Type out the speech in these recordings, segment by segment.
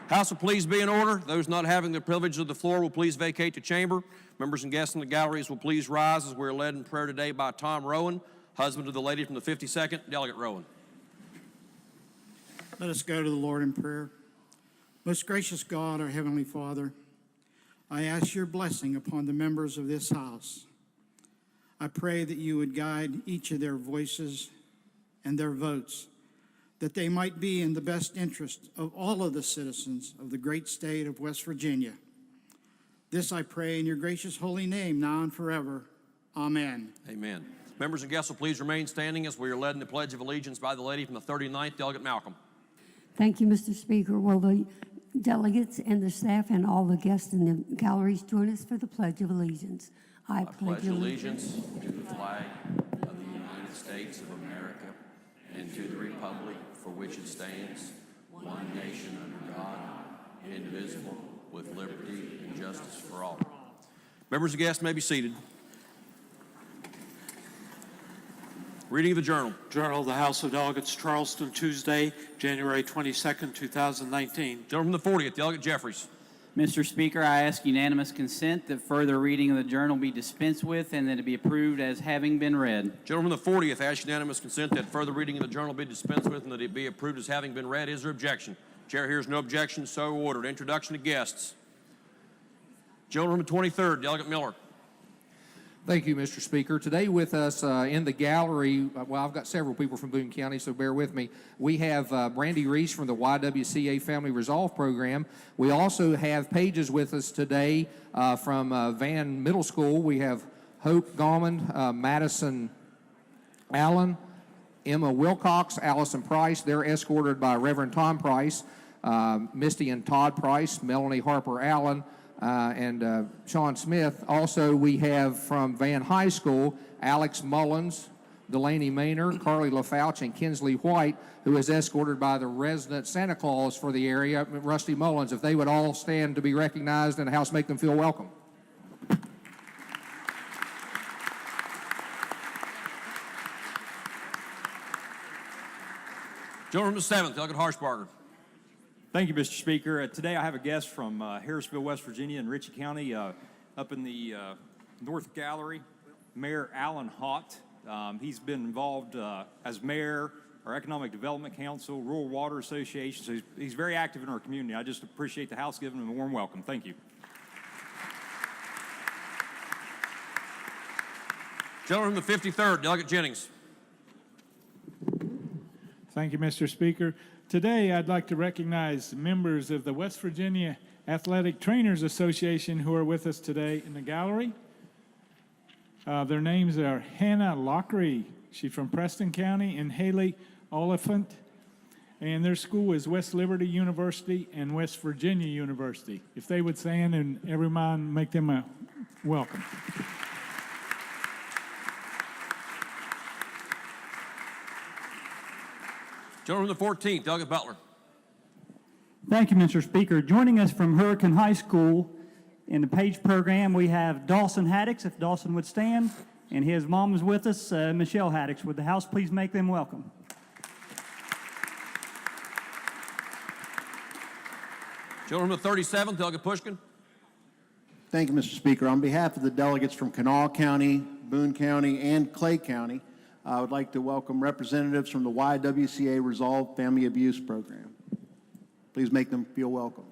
House will please be in order. Those not having the privilege of the floor will please vacate the chamber. Members and guests in the galleries will please rise as we are led in prayer today by Tom Rowan, husband of the lady from the 52nd, Delegate Rowan. Let us go to the Lord in prayer. Most gracious God, our Heavenly Father, I ask your blessing upon the members of this house. I pray that you would guide each of their voices and their votes, that they might be in the best interest of all of the citizens of the great state of West Virginia. This I pray in your gracious holy name, now and forever. Amen. Amen. Members and guests will please remain standing as we are led in the Pledge of Allegiance by the lady from the 39th, Delegate Malcolm. Thank you, Mr. Speaker. Will the delegates and the staff and all the guests in the galleries join us for the Pledge of Allegiance? I pledge allegiance to the flag of the United States of America and to the republic for which it stands, one nation under God, indivisible, with liberty and justice for all. Members and guests may be seated. Reading of the Journal. Journal of the House of Delegates, Charleston, Tuesday, January 22nd, 2019. Gentleman from the 40th, Delegate Jeffries. Mr. Speaker, I ask unanimous consent that further reading of the journal be dispensed with and that it be approved as having been read. Gentleman from the 40th, ask unanimous consent that further reading of the journal be dispensed with and that it be approved as having been read. Is there objection? Chair hears no objection, so ordered. Introduction to guests. Gentleman from the 23rd, Delegate Miller. Thank you, Mr. Speaker. Today with us in the gallery, well, I've got several people from Boone County, so bear with me. We have Brandy Reese from the YWCA Family Resolve Program. We also have pages with us today from Van Middle School. We have Hope Gallman, Madison Allen, Emma Wilcox, Allison Price. They're escorted by Reverend Tom Price, Misty and Todd Price, Melanie Harper Allen, and Sean Smith. Also, we have from Van High School, Alex Mullins, Delaney Maynard, Carly LaFouche, and Kinsley White, who is escorted by the resident Santa Claus for the area, Rusty Mullins. If they would all stand to be recognized and the House make them feel welcome. Gentleman from the 7th, Delegate Harshbarger. Thank you, Mr. Speaker. Today I have a guest from Harrisville, West Virginia in Ritchie County, up in the North Gallery, Mayor Alan Hott. He's been involved as mayor, our Economic Development Council, Rural Water Association, so he's very active in our community. I just appreciate the House giving him a warm welcome. Thank you. Gentleman from the 53rd, Delegate Jennings. Thank you, Mr. Speaker. Today, I'd like to recognize members of the West Virginia Athletic Trainers Association who are with us today in the gallery. Their names are Hannah Lockery, she's from Preston County, and Haley Oliphant. And their school is West Liberty University and West Virginia University. If they would stand and everyone make them a welcome. Gentleman from the 14th, Delegate Butler. Thank you, Mr. Speaker. Joining us from Hurricane High School in the PAGE program, we have Dawson Haddix, if Dawson would stand, and his mom is with us, Michelle Haddix. Would the House please make them welcome? Gentleman from the 37th, Delegate Pushkin. Thank you, Mr. Speaker. On behalf of the delegates from Kanawha County, Boone County, and Clay County, I would like to welcome representatives from the YWCA Resolve Family Abuse Program. Please make them feel welcome.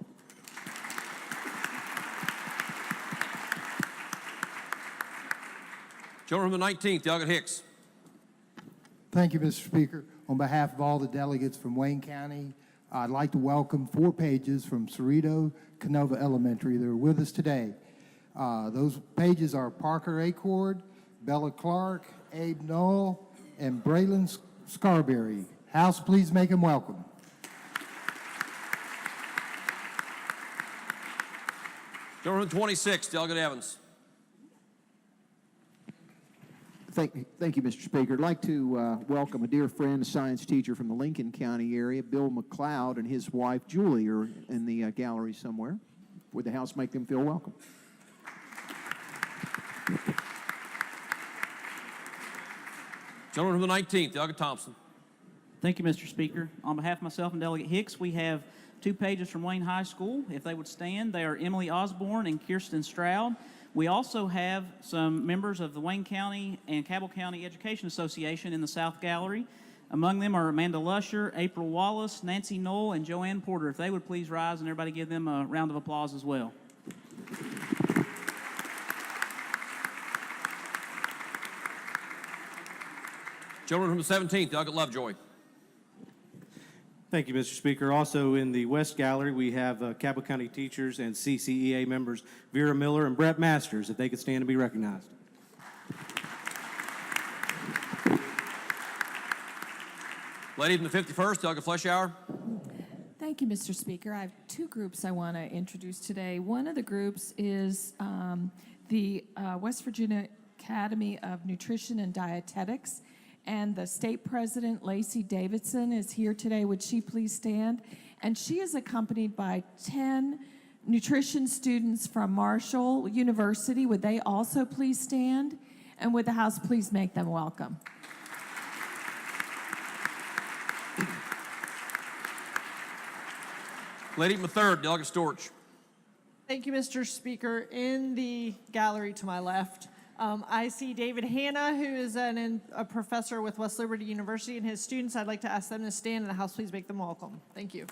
Gentleman from the 19th, Delegate Hicks. Thank you, Mr. Speaker. On behalf of all the delegates from Wayne County, I'd like to welcome 4 pages from Cerrito Canova Elementary. They're with us today. Those pages are Parker Acord, Bella Clark, Abe Knoll, and Braylon Scarberry. House, please make them welcome. Gentleman 26, Delegate Evans. Thank you, Mr. Speaker. I'd like to welcome a dear friend, a science teacher from the Lincoln County area, Bill McLeod, and his wife, Julie, are in the gallery somewhere. Would the House make them feel welcome? Gentleman from the 19th, Delegate Thompson. Thank you, Mr. Speaker. On behalf of myself and Delegate Hicks, we have 2 pages from Wayne High School. If they would stand, they are Emily Osborne and Kirsten Stroud. We also have some members of the Wayne County and Cabell County Education Association in the South Gallery. Among them are Amanda Lusher, April Wallace, Nancy Knoll, and Joanne Porter. If they would please rise and everybody give them a round of applause as well. Gentleman from the 17th, Doug Lovejoy. Thank you, Mr. Speaker. Also in the West Gallery, we have Cabell County teachers and CCEA members Vera Miller and Brett Masters, if they could stand and be recognized. Lady from the 51st, Doug Fleshauer. Thank you, Mr. Speaker. I have 2 groups I want to introduce today. One of the groups is the West Virginia Academy of Nutrition and Dietetics, and the state president, Lacey Davidson, is here today. Would she please stand? And she is accompanied by 10 nutrition students from Marshall University. Would they also please stand? And would the House please make them welcome? Lady from the 3rd, Delegate Storch. Thank you, Mr. Speaker. In the gallery to my left, I see David Hanna, who is a professor with West Liberty University, and his students. I'd like to ask them to stand, and the House please make them welcome. Thank you.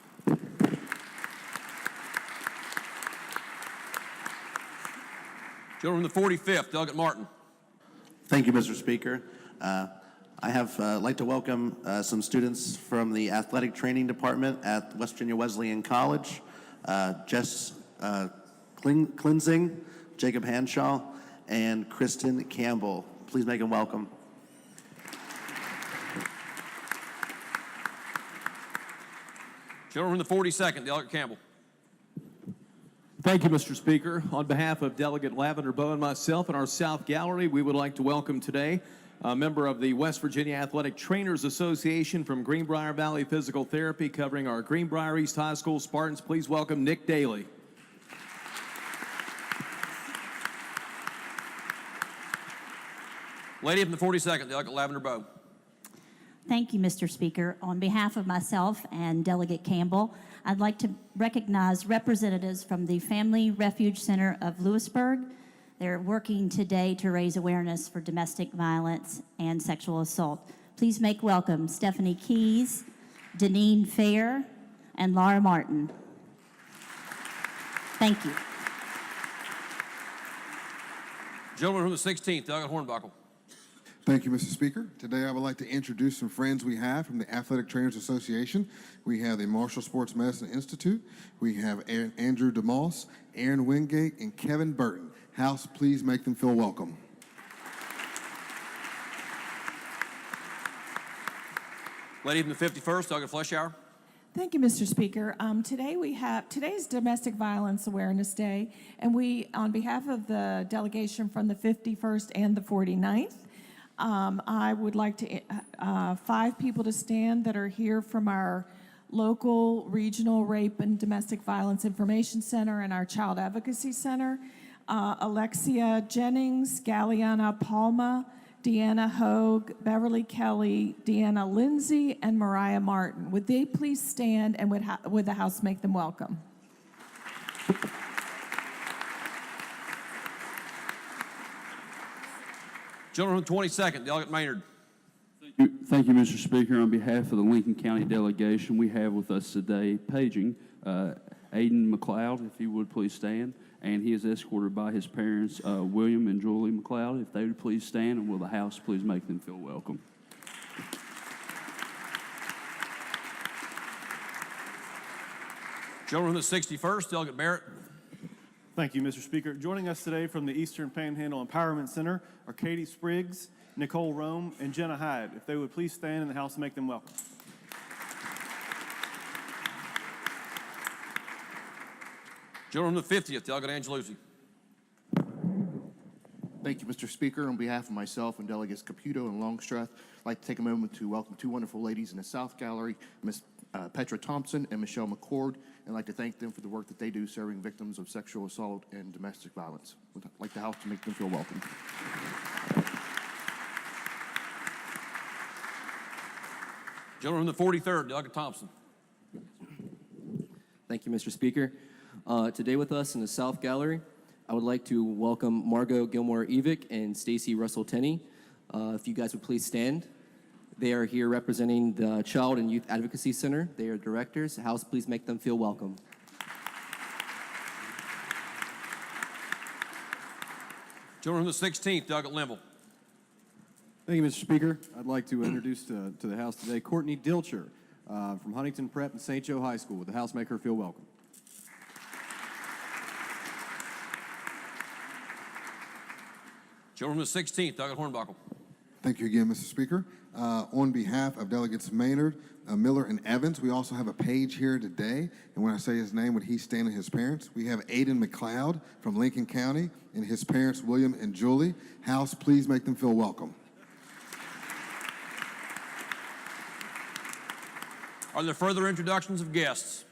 Gentleman from the 45th, Delegate Martin. Thank you, Mr. Speaker. Like to welcome some students from the Athletic Training Department at West Virginia Wesleyan College, Jess Klinzing, Jacob Hanshaw, and Kristen Campbell. Please make them welcome. Gentleman from the 42nd, Delegate Campbell. Thank you, Mr. Speaker. On behalf of Delegate Lavender Bow and myself in our South Gallery, we would like to welcome today a member of the West Virginia Athletic Trainers Association from Greenbrier Valley Physical Therapy, covering our Greenbrier East High School Spartans. Please welcome Nick Daly. Lady from the 42nd, Delegate Lavender Bow. Thank you, Mr. Speaker. On behalf of myself and Delegate Campbell, I'd like to recognize representatives from the Family Refuge Center of Lewisburg. They're working today to raise awareness for domestic violence and sexual assault. Please make welcome Stephanie Keys, Deneen Fair, and Laura Martin. Thank you. Gentleman from the 16th, Delegate Hornbuckle. Thank you, Mr. Speaker. Today I would like to introduce some friends we have from the Athletic Trainers Association. We have the Marshall Sports Medicine Institute. We have Andrew DeMoss, Aaron Wingate, and Kevin Burton. House, please make them feel welcome. Lady from the 51st, Delegate Fleshauer. Thank you, Mr. Speaker. Today's Domestic Violence Awareness Day, and we, on behalf of the delegation from the 51st and the 49th, I would like to 5 people to stand that are here from our local regional rape and domestic violence information center and our child advocacy center. Alexia Jennings, Galliana Palma, Deanna Hogue, Beverly Kelly, Deanna Lindsay, and Mariah Martin. Would they please stand, and would the House make them welcome? Gentleman from the 22nd, Delegate Maynard. Thank you, Mr. Speaker. On behalf of the Lincoln County delegation, we have with us today, paging, Aiden McLeod, if he would please stand, and he is escorted by his parents, William and Julie McLeod. If they would please stand, and will the House please make them feel welcome. Gentleman from the 61st, Delegate Barrett. Thank you, Mr. Speaker. Joining us today from the Eastern Panhandle Empowerment Center are Katie Spriggs, Nicole Rome, and Jenna Hyde. If they would please stand in the House and make them welcome. Gentleman from the 50th, Delegate Angelucci. Thank you, Mr. Speaker. On behalf of myself and Delegates Caputo and Longstreth, I'd like to take a moment to welcome 2 wonderful ladies in the South Gallery, Ms. Petra Thompson and Michelle McCord, and I'd like to thank them for the work that they do serving victims of sexual assault and domestic violence. I'd like the House to make them feel welcome. Gentleman from the 43rd, Delegate Thompson. Thank you, Mr. Speaker. Today with us in the South Gallery, I would like to welcome Margot Gilmore-Evick and Stacy Russell-Tenney. If you guys would please stand. They are here representing the Child and Youth Advocacy Center. They are directors. House, please make them feel welcome. Gentleman from the 16th, Douglas Limble. Thank you, Mr. Speaker. I'd like to introduce to the House today Courtney Dilcher from Huntington Prep and St. Joe High School. Would the House make her feel welcome? Gentleman from the 16th, Douglas Hornbuckle. Thank you again, Mr. Speaker. On behalf of Delegates Maynard, Miller, and Evans, we also have a page here today. And when I say his name, would he stand and his parents? We have Aiden McLeod from Lincoln County and his parents, William and Julie. House, please make them feel welcome. Are there further introductions of guests?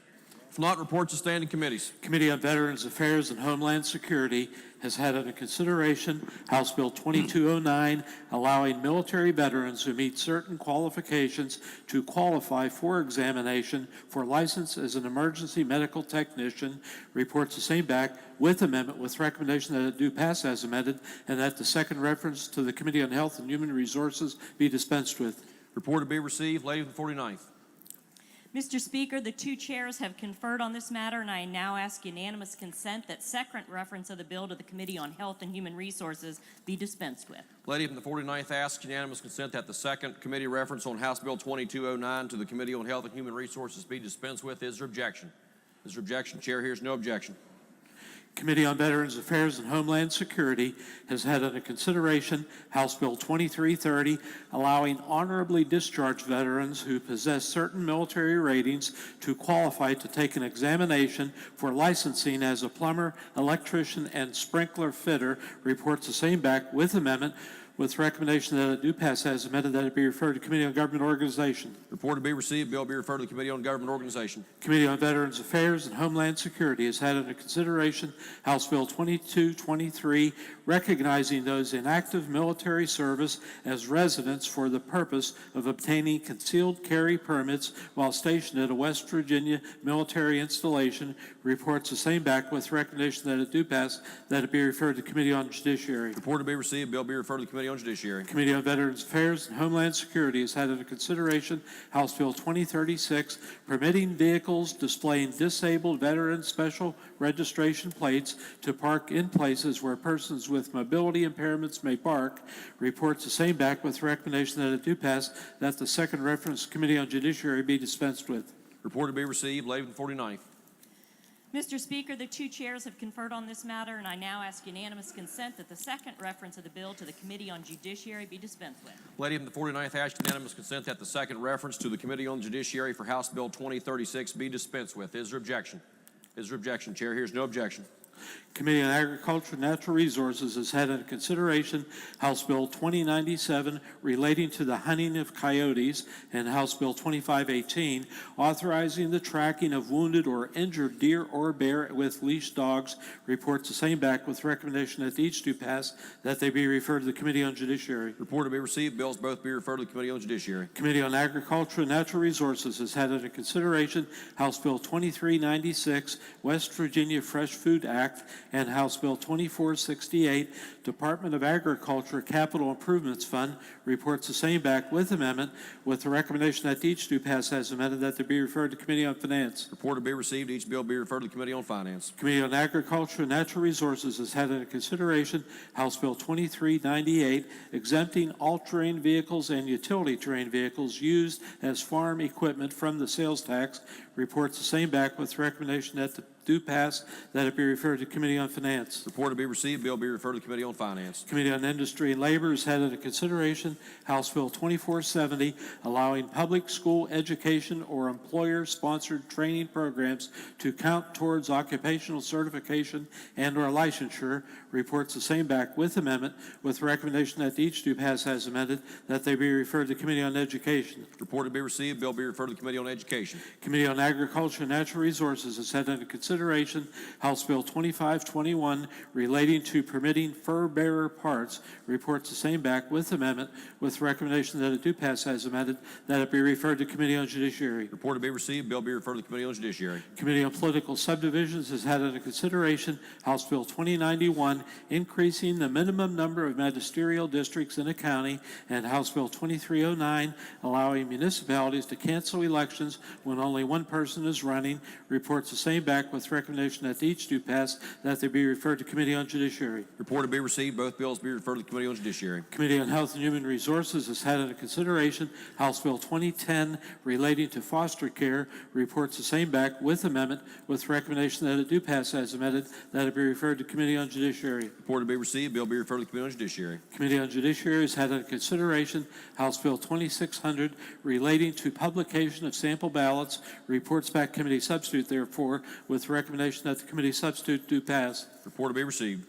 If not, reports of standing committees. Committee on Veterans Affairs and Homeland Security has had under consideration House Bill 2209, allowing military veterans who meet certain qualifications to qualify for examination for license as an emergency medical technician. Reports the same back with amendment with recommendation that it do pass as amended and that the second reference to the Committee on Health and Human Resources be dispensed with. Report to be received. Lady from the 49th. Mr. Speaker, the two chairs have conferred on this matter, and I now ask unanimous consent that second reference of the bill to the Committee on Health and Human Resources be dispensed with. Lady from the 49th asks unanimous consent that the second committee reference on House Bill 2209 to the Committee on Health and Human Resources be dispensed with. Is there objection? Is there objection? Chair hears no objection. Committee on Veterans Affairs and Homeland Security has had under consideration House Bill 2330, allowing honorably discharged veterans who possess certain military ratings to qualify to take an examination for licensing as a plumber, electrician, and sprinkler fitter. Reports the same back with amendment with recommendation that it do pass as amended, that it be referred to Committee on Government Organization. Report to be received. Bill be referred to the Committee on Government Organization. Committee on Veterans Affairs and Homeland Security has had under consideration House Bill 2223, recognizing those in active military service as residents for the purpose of obtaining concealed carry permits while stationed at a West Virginia military installation. Reports the same back with recommendation that it do pass, that it be referred to Committee on Judiciary. Report to be received. Bill be referred to the Committee on Judiciary. Committee on Veterans Affairs and Homeland Security has had under consideration House Bill 2036, permitting vehicles displaying disabled veteran special registration plates to park in places where persons with mobility impairments may park. Reports the same back with recommendation that it do pass, that the second reference to Committee on Judiciary be dispensed with. Report to be received. Lady from the 49th. Mr. Speaker, the two chairs have conferred on this matter, and I now ask unanimous consent that the second reference of the bill to the Committee on Judiciary be dispensed with. Lady from the 49th asks unanimous consent that the second reference to the Committee on Judiciary for House Bill 2036 be dispensed with. Is there objection? Is there objection? Chair hears no objection. Committee on Agriculture and Natural Resources has had under consideration House Bill 2097 relating to the hunting of coyotes and House Bill 2518 authorizing the tracking of wounded or injured deer or bear with leashed dogs. Reports the same back with recommendation that each do pass, that they be referred to the Committee on Judiciary. Report to be received. Bills both be referred to the Committee on Judiciary. Committee on Agriculture and Natural Resources has had under consideration House Bill 2396, West Virginia Fresh Food Act, and House Bill 2468, Department of Agriculture Capital Improvements Fund. Reports the same back with amendment with the recommendation that each do pass as amended, that they be referred to Committee on Finance. Report to be received. Each bill be referred to the Committee on Finance. Committee on Agriculture and Natural Resources has had under consideration House Bill 2398, exempting all-terrain vehicles and utility-terrain vehicles used as farm equipment from the sales tax. Reports the same back with recommendation that the do pass, that it be referred to Committee on Finance. Report to be received. Bill be referred to the Committee on Finance. Committee on Industry and Labor has had under consideration House Bill 2470, allowing public school education or employer-sponsored training programs to count towards occupational certification and or licensure. Reports the same back with amendment with recommendation that each do pass as amended, that they be referred to Committee on Education. Report to be received. Bill be referred to the Committee on Education. Committee on Agriculture and Natural Resources has had under consideration consideration House Bill 2521 relating to permitting fur-bearer parts, reports the same back with amendment, with recommendation that it do pass as amended, that it be referred to Committee on Judiciary. Report to be received, bill be referred to the Committee on Judiciary. Committee on Political Subdivisions has had under consideration House Bill 2091, increasing the minimum number of magisterial districts in a county, and House Bill 2309, allowing municipalities to cancel elections when only one person is running, reports the same back with recommendation that each do pass, that they be referred to Committee on Judiciary. Report to be received, both bills be referred to the Committee on Judiciary. Committee on Health and Human Resources has had under consideration House Bill 2010 relating to foster care, reports the same back with amendment, with recommendation that it do pass as amended, that it be referred to Committee on Judiciary. Report to be received, bill be referred to the Committee on Judiciary. Committee on Judiciary has had under consideration House Bill 2600 relating to publication of sample ballots, reports back committee substitute, therefore, with recommendation that the committee substitute do pass. Report to be received.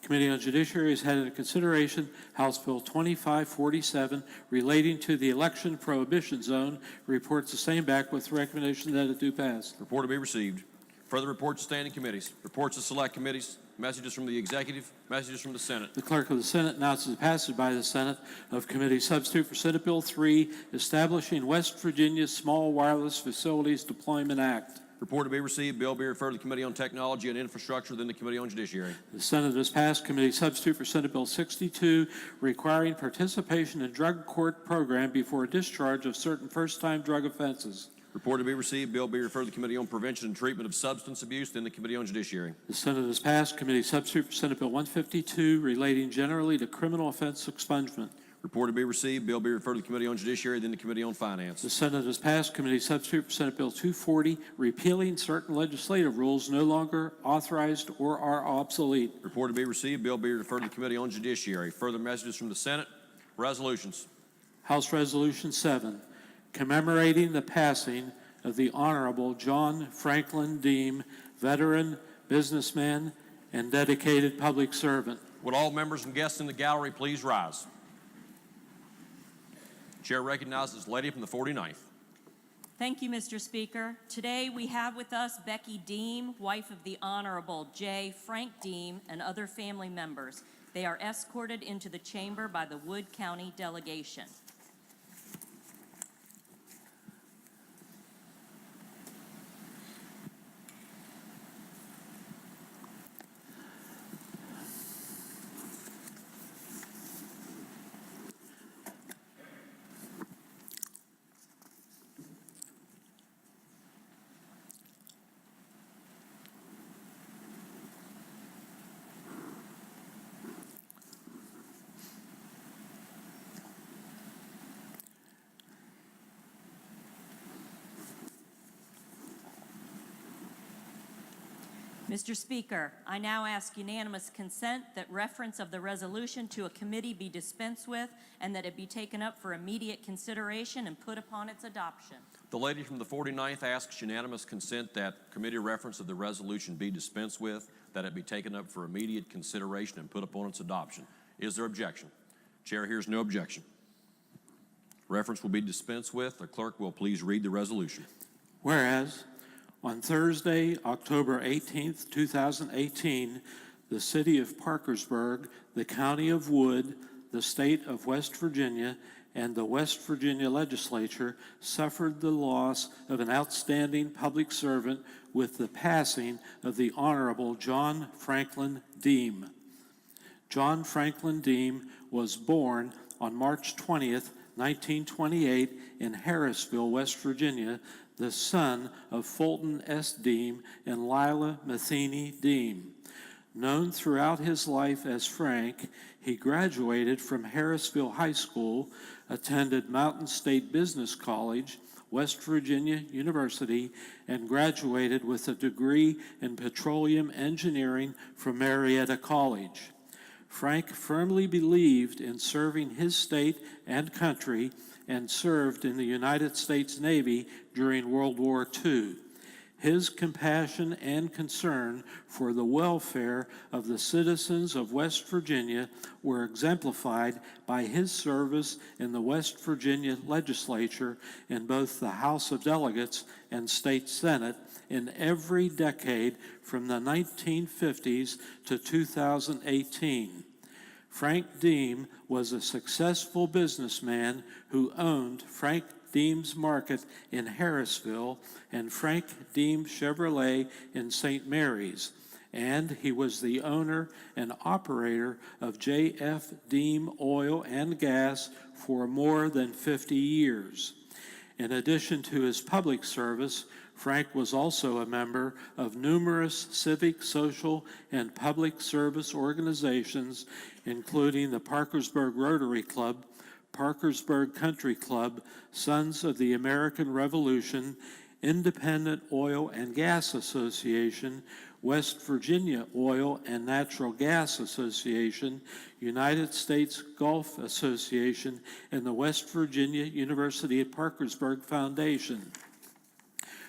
Committee on Judiciary has had under consideration House Bill 2547 relating to the election prohibition zone, reports the same back with recommendation that it do pass. Report to be received. Further reports to standing committees, reports to select committees, messages from the executive, messages from the Senate. The Clerk of the Senate announces the passage by the Senate of Committee Substitute for Senate Bill 3, establishing West Virginia Small Wireless Facilities Deployment Act. Report to be received, bill be referred to the Committee on Technology and Infrastructure, then the Committee on Judiciary. The Senate has passed Committee Substitute for Senate Bill 62, requiring participation in drug court program before discharge of certain first-time drug offenses. Report to be received, bill be referred to the Committee on Prevention and Treatment of Substance Abuse, then the Committee on Judiciary. The Senate has passed Committee Substitute for Senate Bill 152, relating generally to criminal offense expungement. Report to be received, bill be referred to the Committee on Judiciary, then the Committee on Finance. The Senate has passed Committee Substitute for Senate Bill 240, repealing certain legislative rules no longer authorized or are obsolete. Report to be received, bill be referred to the Committee on Judiciary. Further messages from the Senate. Resolutions. House Resolution 7, commemorating the passing of the Honorable John Franklin Deem, veteran, businessman, and dedicated public servant. Would all members and guests in the gallery please rise? Chair recognizes the lady from the 49th. Thank you, Mr. Speaker. Today we have with us Becky Deem, wife of the Honorable J. Frank Deem, and other family members. They are escorted into the chamber by the Wood County delegation. Mr. Speaker, I now ask unanimous consent that reference of the resolution to a committee be dispensed with and that it be taken up for immediate consideration and put upon its adoption. The lady from the 49th asks unanimous consent that committee reference of the resolution be dispensed with, that it be taken up for immediate consideration and put upon its adoption. Is there objection? Chair hears no objection. Reference will be dispensed with. The clerk will please read the resolution. Whereas, on Thursday, October 18th, 2018, the city of Parkersburg, the county of Wood, the state of West Virginia, and the West Virginia legislature suffered the loss of an outstanding public servant with the passing of the Honorable John Franklin Deem. John Franklin Deem was born on March 20th, 1928 in Harrisville, West Virginia, the son of Fulton S. Deem and Lila Matheny Deem. Known throughout his life as Frank, he graduated from Harrisville High School, attended Mountain State Business College, West Virginia University, and graduated with a degree in petroleum engineering from Marietta College. Frank firmly believed in serving his state and country and served in the United States Navy during World War II. His compassion and concern for the welfare of the citizens of West Virginia were exemplified by his service in the West Virginia legislature in both the House of Delegates and State Senate in every decade from the 1950s to 2018. Frank Deem was a successful businessman who owned Frank Deem's Market in Harrisville and Frank Deem Chevrolet in St. Mary's, and he was the owner and operator of J.F. Deem Oil and Gas for more than 50 years. In addition to his public service, Frank was also a member of numerous civic, social, and public service organizations, including the Parkersburg Rotary Club, Parkersburg Country Club, Sons of the American Revolution, Independent Oil and Gas Association, West Virginia Oil and Natural Gas Association, United States Golf Association, and the West Virginia University at Parkersburg Foundation.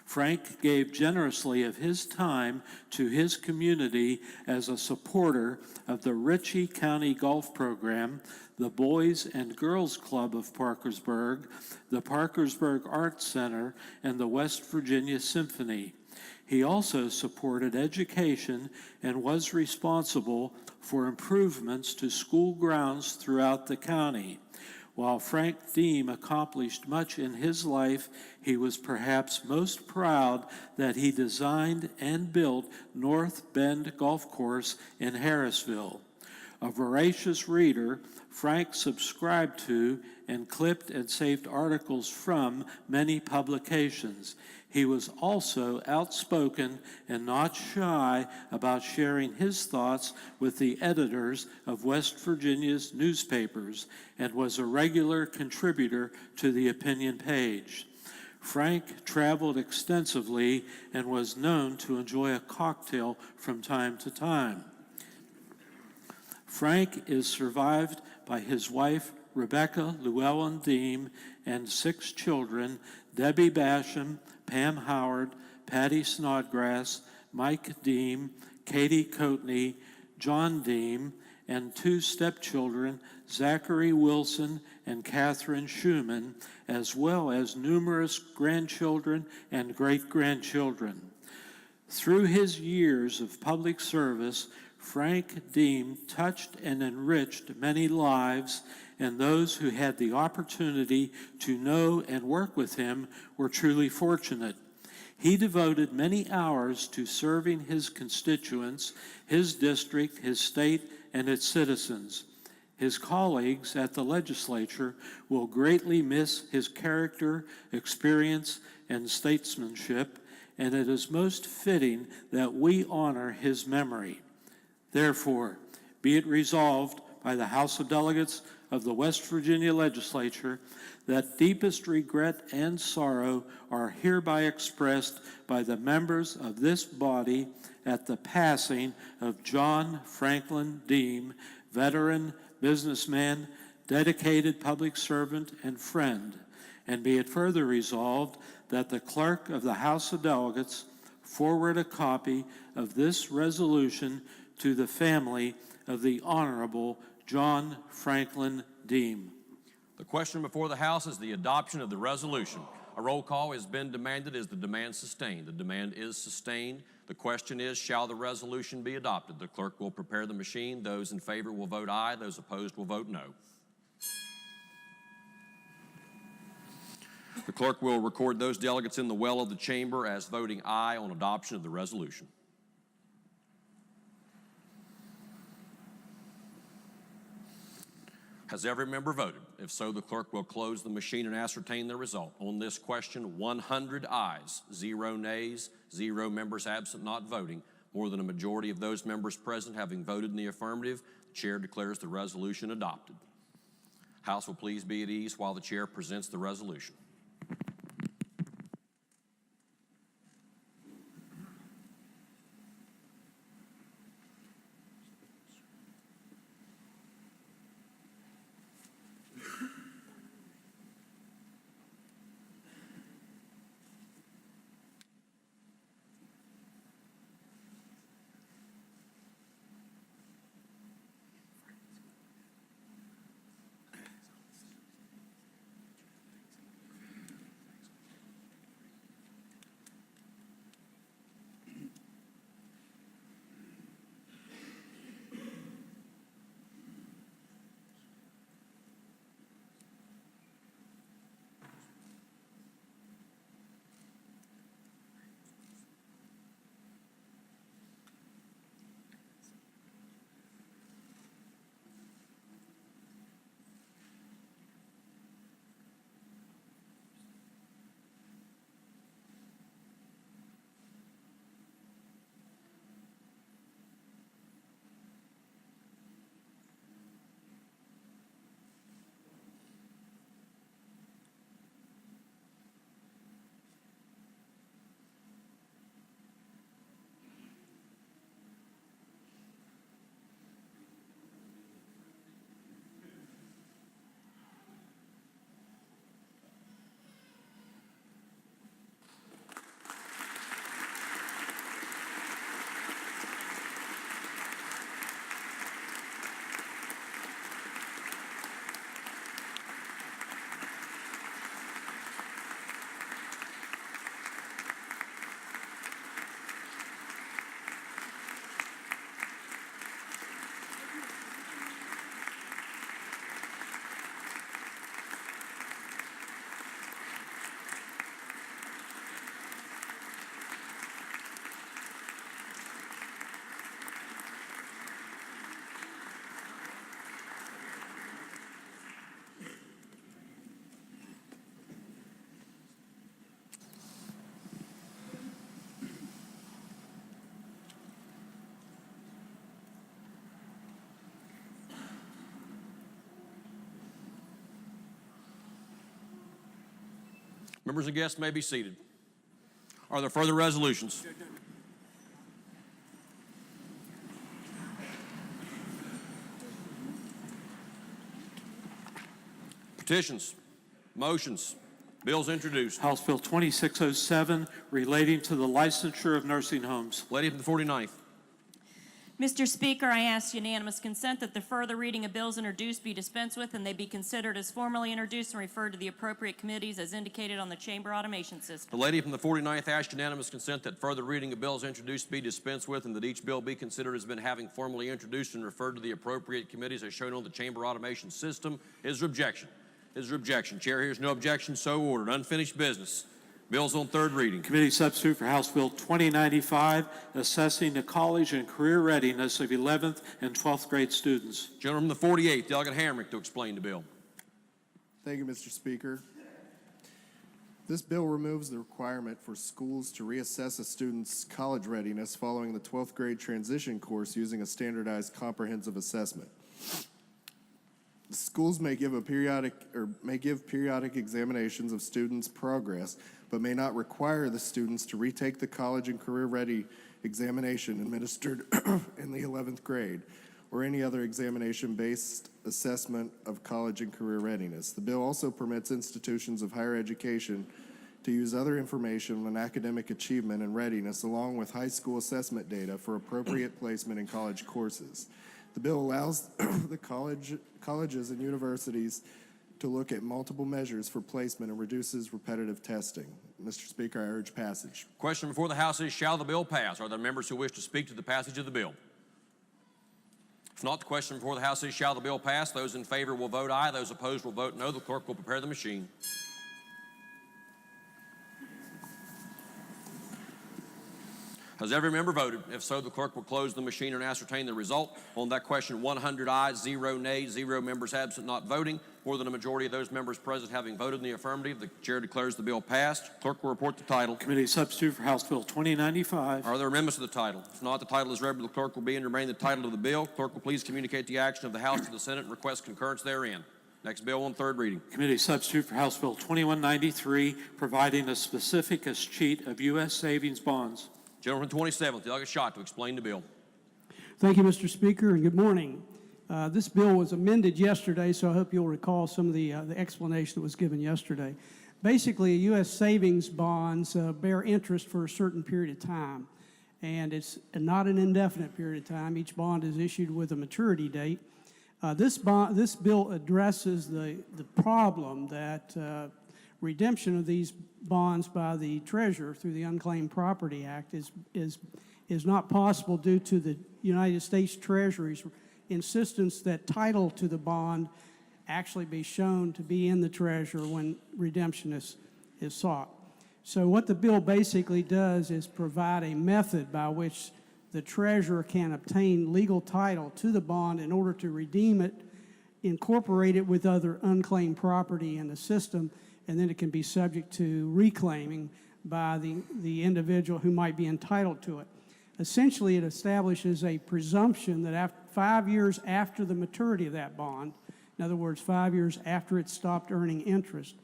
Frank gave generously of his time to his community as a supporter of the Ritchie County Golf Program, the Boys and Girls Club of Parkersburg, the Parkersburg Arts Center, and the West Virginia Symphony. He also supported education and was responsible for improvements to school grounds throughout the county. While Frank Deem accomplished much in his life, he was perhaps most proud that he designed and built North Bend Golf Course in Harrisville. A voracious reader, Frank subscribed to and clipped and saved articles from many publications. He was also outspoken and not shy about sharing his thoughts with the editors of West Virginia's newspapers and was a regular contributor to the opinion page. Frank traveled extensively and was known to enjoy a cocktail from time to time. Frank is survived by his wife, Rebecca Llewellyn Deem, and 6 children, Debbie Basham, Pam Howard, Patty Snodgrass, Mike Deem, Katie Coatney, John Deem, and 2 stepchildren, Zachary Wilson and Catherine Schumann, as well as numerous grandchildren and great-grandchildren. Through his years of public service, Frank Deem touched and enriched many lives, and those who had the opportunity to know and work with him were truly fortunate. He devoted many hours to serving his constituents, his district, his state, and its citizens. His colleagues at the legislature will greatly miss his character, experience, and statesmanship, and it is most fitting that we honor his memory. Therefore, be it resolved by the House of Delegates of the West Virginia Legislature that deepest regret and sorrow are hereby expressed by the members of this body at the passing of John Franklin Deem, veteran, businessman, dedicated public servant, and friend. And be it further resolved that the Clerk of the House of Delegates forward a copy of this resolution to the family of the Honorable John Franklin Deem. The question before the House is the adoption of the resolution. A roll call has been demanded. Is the demand sustained? The demand is sustained. The question is, shall the resolution be adopted? The clerk will prepare the machine. Those in favor will vote aye. Those opposed will vote no. The clerk will record those delegates in the well of the chamber as voting aye on adoption of the resolution. Has every member voted? If so, the clerk will close the machine and ascertain the result. On this question, 100 ayes, 0 nays, 0 members absent not voting. More than a majority of those members present having voted in the affirmative, the chair declares the resolution adopted. House will please be at ease while the chair presents the resolution. Members and guests may be seated. Are there further resolutions? Petitions, motions, bills introduced. House Bill 2607 relating to the licensure of nursing homes. Lady from the 49th. Mr. Speaker, I ask unanimous consent that the further reading of bills introduced be dispensed with and they be considered as formally introduced and referred to the appropriate committees as indicated on the chamber automation system. The lady from the 49th asked unanimous consent that further reading of bills introduced be dispensed with and that each bill be considered as been having formally introduced and referred to the appropriate committees as shown on the chamber automation system. Is there objection? Is there objection? Chair hears no objection, so ordered. Unfinished business. Bills on third reading. Committee substitute for House Bill 2095, assessing the college and career readiness of 11th and 12th grade students. Gentleman from the 48th, Delegate Hamrick, to explain the bill. Thank you, Mr. Speaker. This bill removes the requirement for schools to reassess a student's college readiness following the 12th grade transition course using a standardized comprehensive assessment. Schools may give periodic examinations of students' progress, but may not require the students to retake the college and career ready examination administered in the 11th grade or any other examination-based assessment of college and career readiness. The bill also permits institutions of higher education to use other information on academic achievement and readiness along with high school assessment data for appropriate placement in college courses. The bill allows the colleges and universities to look at multiple measures for placement and reduces repetitive testing. Mr. Speaker, I urge passage. Question before the House is, shall the bill pass? Are there members who wish to speak to the passage of the bill? If not, the question before the House is, shall the bill pass? Those in favor will vote aye. Those opposed will vote no. The clerk will prepare the machine. Has every member voted? If so, the clerk will close the machine and ascertain the result. On that question, 100 ayes, 0 nays, 0 members absent not voting. More than a majority of those members present having voted in the affirmative, the chair declares the bill passed. Clerk will report the title. Committee substitute for House Bill 2095. Are there amendments to the title? If not, the title is read by the clerk will be and remain the title of the bill. Clerk will please communicate the action of the House to the Senate and request concurrence therein. Next bill on third reading. Committee substitute for House Bill 2193, providing a specificus cheat of U.S. savings bonds. Gentleman 27th, Delegate Schott, to explain the bill. Thank you, Mr. Speaker, and good morning. This bill was amended yesterday, so I hope you'll recall some of the explanation that was given yesterday. Basically, U.S. savings bonds bear interest for a certain period of time, and it's not an indefinite period of time. Each bond is issued with a maturity date. This bill addresses the problem that redemption of these bonds by the Treasurer through the Unclaimed Property Act is not possible due to the United States Treasury's insistence that title to the bond actually be shown to be in the Treasurer when redemption is sought. So what the bill basically does is provide a method by which the Treasurer can obtain legal title to the bond in order to redeem it, incorporate it with other unclaimed property in the system, and then it can be subject to reclaiming by the individual who might be entitled to it. Essentially, it establishes a presumption that 5 years after the maturity of that bond, in other words, 5 years after it stopped earning interest,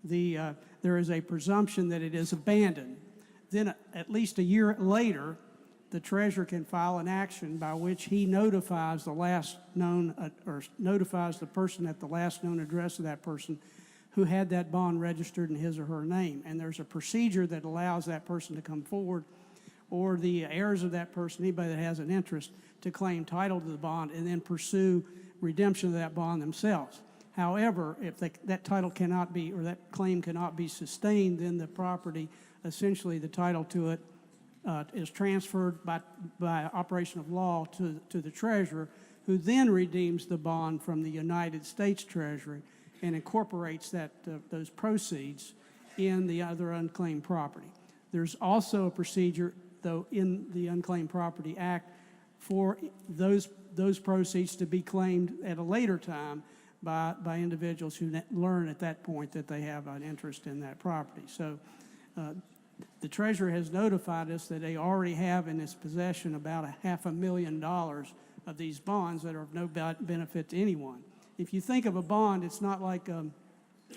there is a presumption that it is abandoned. Then at least a year later, the Treasurer can file an action by which he notifies the last known, or notifies the person at the last known address of that person who had that bond registered in his or her name. And there's a procedure that allows that person to come forward, or the heirs of that person, anybody that has an interest, to claim title to the bond and then pursue redemption of that bond themselves. However, if that title cannot be, or that claim cannot be sustained, then the property, essentially the title to it, is transferred by operation of law to the Treasurer, who then redeems the bond from the United States Treasury and incorporates those proceeds in the other unclaimed property. There's also a procedure, though, in the Unclaimed Property Act for those proceeds to be claimed at a later time by individuals who learn at that point that they have an interest in that property. So the Treasurer has notified us that they already have in its possession about $500,000 of these bonds that are of no benefit to anyone. If you think of a bond, it's not like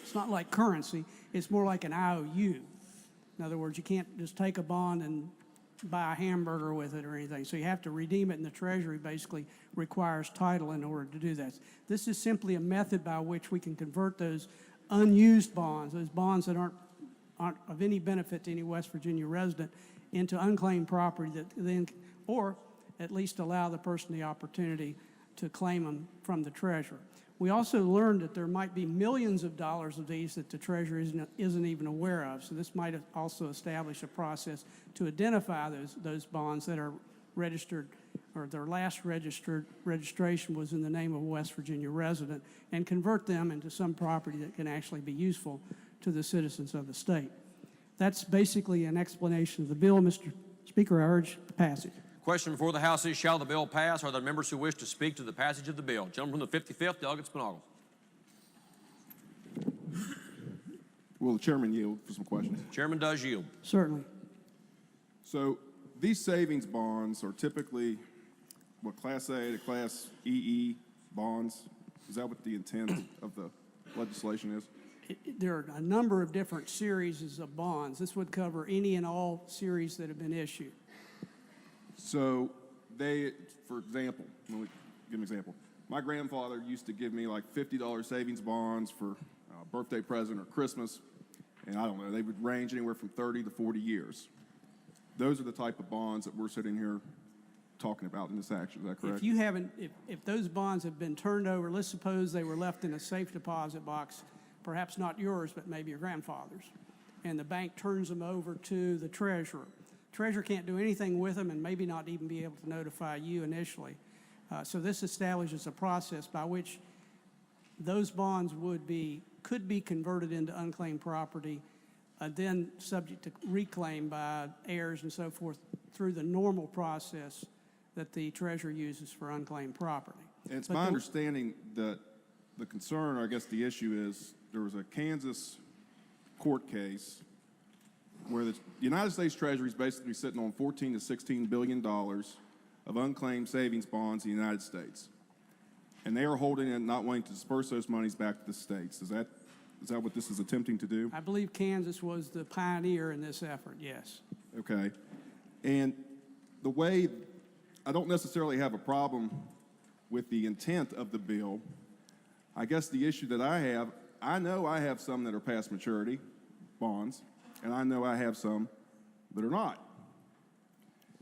It's not like currency. It's more like an IOU. In other words, you can't just take a bond and buy a hamburger with it or anything. So you have to redeem it, and the Treasury basically requires title in order to do that. This is simply a method by which we can convert those unused bonds, those bonds that aren't of any benefit to any West Virginia resident, into unclaimed property that then, or at least allow the person the opportunity to claim them from the Treasurer. We also learned that there might be millions of dollars of these that the Treasury isn't even aware of. So this might also establish a process to identify those bonds that are registered, or their last registered registration was in the name of a West Virginia resident, and convert them into some property that can actually be useful to the citizens of the state. That's basically an explanation of the bill. Mr. Speaker, I urge passage. Question before the House is, shall the bill pass? Are there members who wish to speak to the passage of the bill? Gentleman from the 55th, Delegate Spinagle. Will the chairman yield for some questions? Chairman does yield. Certainly. So these savings bonds are typically what, Class A to Class EE bonds? Is that what the intent of the legislation is? There are a number of different series of bonds. This would cover any and all series that have been issued. So they, for example, let me give an example. My grandfather used to give me like $50 savings bonds for a birthday present or Christmas, and I don't know, they would range anywhere from 30 to 40 years. Those are the type of bonds that we're sitting here talking about in this action. Is that correct? If you haven't, if those bonds have been turned over, let's suppose they were left in a safe deposit box, perhaps not yours, but maybe your grandfather's, and the bank turns them over to the treasurer. Treasurer can't do anything with them and maybe not even be able to notify you initially. So this establishes a process by which those bonds could be converted into unclaimed property, then subject to reclaim by heirs and so forth through the normal process that the treasurer uses for unclaimed property. And it's my understanding that the concern, or I guess the issue is, there was a Kansas court case where the United States Treasury is basically sitting on $14 to $16 billion of unclaimed savings bonds in the United States. And they are holding it, not wanting to disperse those monies back to the states. Is that what this is attempting to do? I believe Kansas was the pioneer in this effort, yes. Okay. And the way, I don't necessarily have a problem with the intent of the bill. I guess the issue that I know I have some that are past maturity bonds, and I know I have some that are not.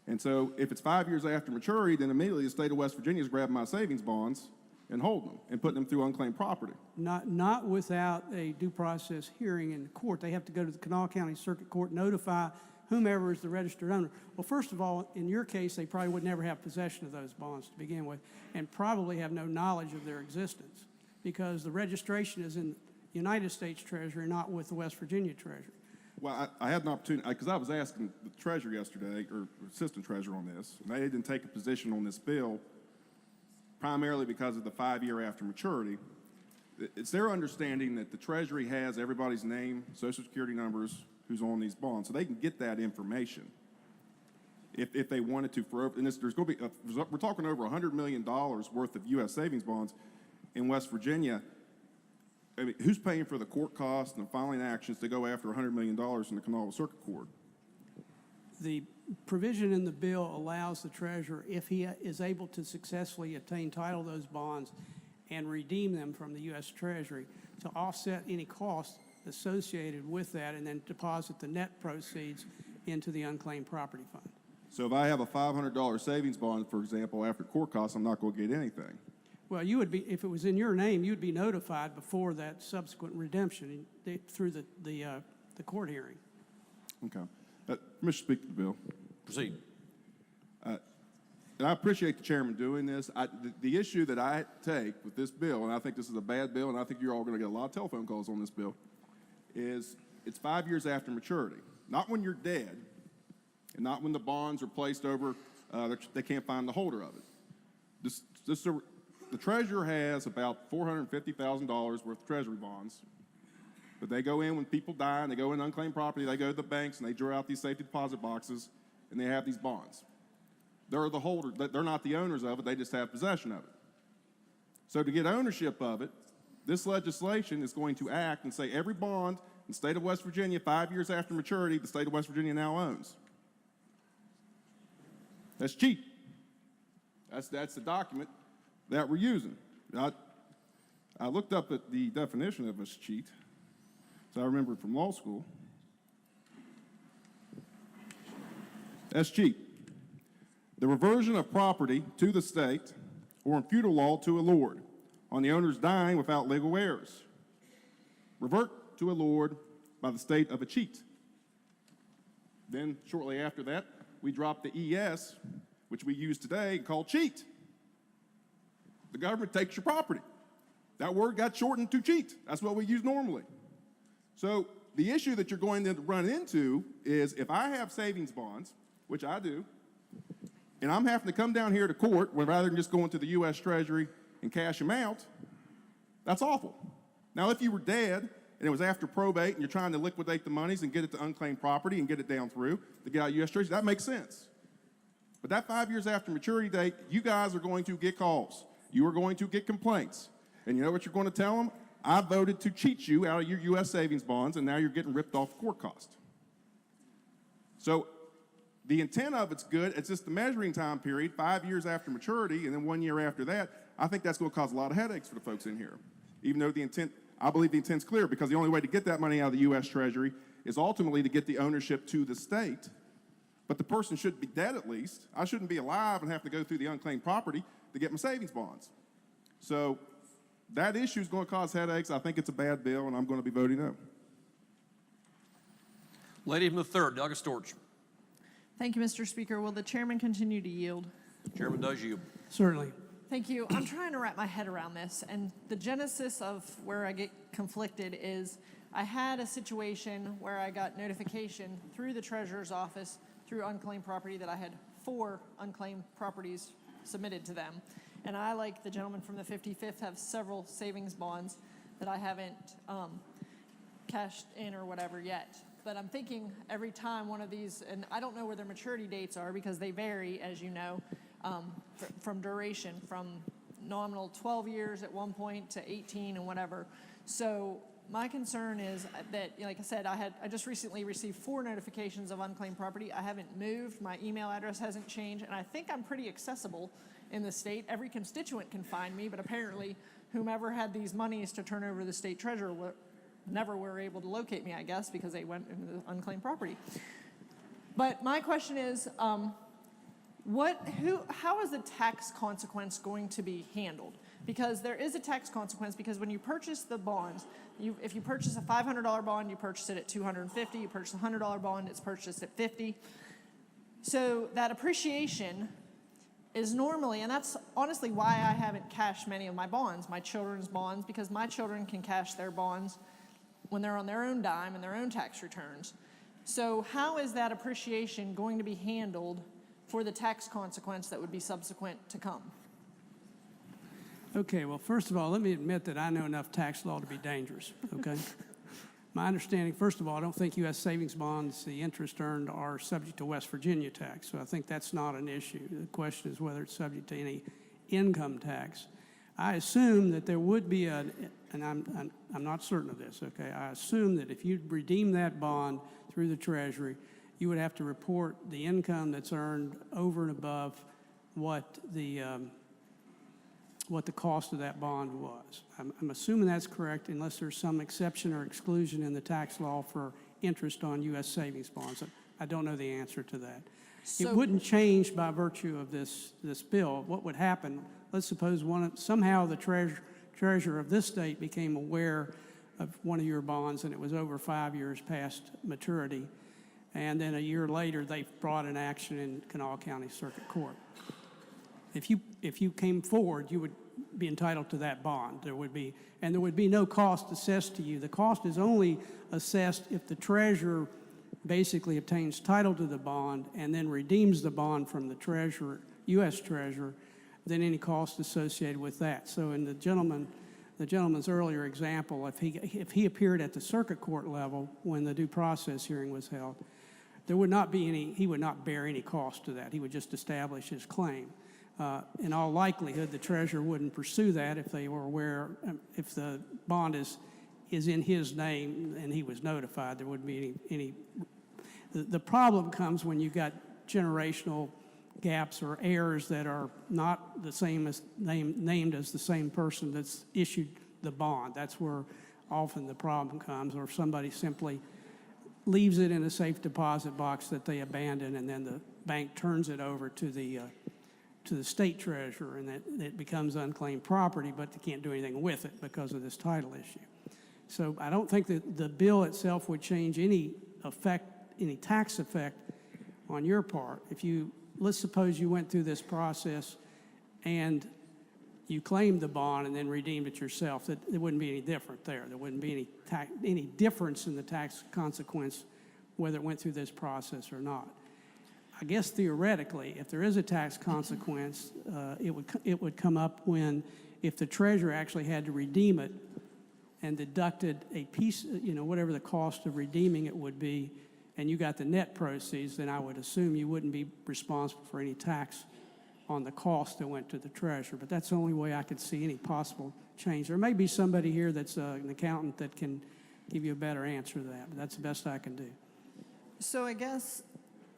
And so if it's 5 years after maturity, then immediately the state of West Virginia is grabbing my savings bonds and holding them and putting them through unclaimed property. Not without a due process hearing in the court. They have to go to the Kanawha County Circuit Court, notify whomever is the registered owner. Well, first of all, in your case, they probably would never have possession of those bonds to begin with, and probably have no knowledge of their existence, because the registration is in the United States Treasury, not with the West Virginia Treasury. Well, I had an opportunity, because I was asking the treasurer yesterday, or assistant treasurer on this, and they didn't take a position on this bill primarily because of the 5 year after maturity. It's their understanding that the Treasury has everybody's name, social security numbers, who's on these bonds, so they can get that information if they wanted to. There's going to be, we're talking over $100 million worth of U.S. savings bonds in West Virginia. I mean, who's paying for the court costs and the filing actions to go after $100 million in the Kanawha Circuit Court? The provision in the bill allows the treasurer, if he is able to successfully obtain title of those bonds and redeem them from the U.S. Treasury, to offset any costs associated with that and then deposit the net proceeds into the unclaimed property fund. So if I have a $500 savings bond, for example, after court costs, I'm not going to get anything. Well, you would be, if it was in your name, you'd be notified before that subsequent redemption through the court hearing. Okay. Mr. Speaker, the bill. Proceed. And I appreciate the chairman doing this. The issue that I take with this bill, and I think this is a bad bill, and I think you're all going to get a lot of telephone calls on this bill, is it's 5 years after maturity. Not when you're dead, and not when the bonds are placed over, they can't find the holder of it. The treasurer has about $450,000 worth of treasury bonds, but they go in when people die and they go in unclaimed property, they go to the banks and they draw out these safety deposit boxes and they have these bonds. They're the holder, they're not the owners of it, they just have possession of it. So to get ownership of it, This legislation is going to act and say every bond in the state of West Virginia 5 years after maturity, the state of West Virginia now owns. That's cheap. That's the document that we're using. I looked up at the definition of a cheat, so I remember it from law school. That's cheat. The reversion of property to the state or in feudal law to a lord on the owner's dying without legal heirs. Revert to a lord by the state of a cheat. Then shortly after that, we dropped the ES, which we use today, called cheat. The government takes your property. That word got shortened to cheat. That's what we use normally. So the issue that you're going to run into is if I have savings bonds, which I do, and I'm having to come down here to court rather than just going to the U.S. Treasury and cash them out, that's awful. Now, if you were dead and it was after probate and you're trying to liquidate the monies and get it to unclaimed property and get it down through to get out U.S. Treasury, that makes sense. But that 5 years after maturity date, you guys are going to get calls. You are going to get complaints. And you know what you're going to tell them? I voted to cheat you out of your U.S. savings bonds, and now you're getting ripped off court cost. So the intent of it's good. It's just the measuring time period, 5 years after maturity, and then 1 year after that. I think that's going to cause a lot of headaches for the folks in here. Even though the intent, I believe the intent's clear, because the only way to get that money out of the U.S. Treasury is ultimately to get the ownership to the state. But the person should be dead at least. I shouldn't be alive and have to go through the unclaimed property to get my savings bonds. So that issue is going to cause headaches. I think it's a bad bill, and I'm going to be voting no. Lady from the third, Douglas Storch. Thank you, Mr. Speaker. Will the chairman continue to yield? Chairman does yield. Certainly. Thank you. I'm trying to wrap my head around this, and the genesis of where I get conflicted is I had a situation where I got notification through the treasurer's office through unclaimed property that I had 4 unclaimed properties submitted to them. And I, like the gentleman from the 55th, have several savings bonds that I haven't cashed in or whatever yet. But I'm thinking every time one of these, and I don't know where their maturity dates are because they vary, as you know, from duration, from nominal 12 years at one point to 18 and whatever. So my concern is that, like I said, I just recently received 4 notifications of unclaimed property. I haven't moved. My email address hasn't changed. And I think I'm pretty accessible in the state. Every constituent can find me, but apparently whomever had these monies to turn over to the state treasurer never were able to locate me, I guess, because they went into the unclaimed property. But my question is, how is the tax consequence going to be handled? Because there is a tax consequence, because when you purchase the bonds, if you purchase a $500 bond, you purchase it at $250. You purchase a $100 bond, it's purchased at $50. So that appreciation is normally, and that's honestly why I haven't cashed many of my bonds, my children's bonds, because my children can cash their bonds when they're on their own dime and their own tax returns. So how is that appreciation going to be handled for the tax consequence that would be subsequent to come? Okay, well, first of all, let me admit that I know enough tax law to be dangerous, okay? My understanding, first of all, I don't think U.S. savings bonds, the interest earned, are subject to West Virginia tax, so I think that's not an issue. The question is whether it's subject to any income tax. I assume that there would be and I'm not certain of this, okay? I assume that if you redeem that bond through the Treasury, you would have to report the income that's earned over and above what the cost of that bond was. I'm assuming that's correct unless there's some exception or exclusion in the tax law for interest on U.S. savings bonds. I don't know the answer to that. So, it wouldn't change by virtue of this bill. What would happen, let's suppose somehow the treasurer of this state became aware of one of your bonds and it was over 5 years past maturity, and then a year later they brought an action in Kanawha County Circuit Court. If you came forward, you would be entitled to that bond. There would be no cost assessed to you. The cost is only assessed if the treasurer basically obtains title to the bond and then redeems the bond from the treasurer, U.S. treasurer, then any cost associated with that. So in the gentleman's earlier example, if he appeared at the circuit court level when the due process hearing was held, there would not be any, he would not bear any cost to that. He would just establish his claim. In all likelihood, the treasurer wouldn't pursue that if they were aware, if the bond is in his name and he was notified, there wouldn't be any. The problem comes when you've got generational gaps or heirs that are not the same as named as the same person that's issued the bond. That's where often the problem comes, or if somebody simply leaves it in a safe deposit box that they abandon, and then the bank turns it over to the state treasurer, and it becomes unclaimed property, but they can't do anything with it because of this title issue. So I don't think that the bill itself would change any tax effect on your part. Let's suppose you went through this process and you claimed the bond and then redeemed it yourself, that there wouldn't be any different there. There wouldn't be any difference in the tax consequence whether it went through this process or not. I guess theoretically, if there is a tax consequence, it would come up if the treasurer actually had to redeem it and deducted a piece, whatever the cost of redeeming it would be, and you got the net proceeds, then I would assume you wouldn't be responsible for any tax on the cost that went to the treasurer. But that's the only way I could see any possible change. There may be somebody here that's an accountant that can give you a better answer to that, but that's the best I can do. So I guess,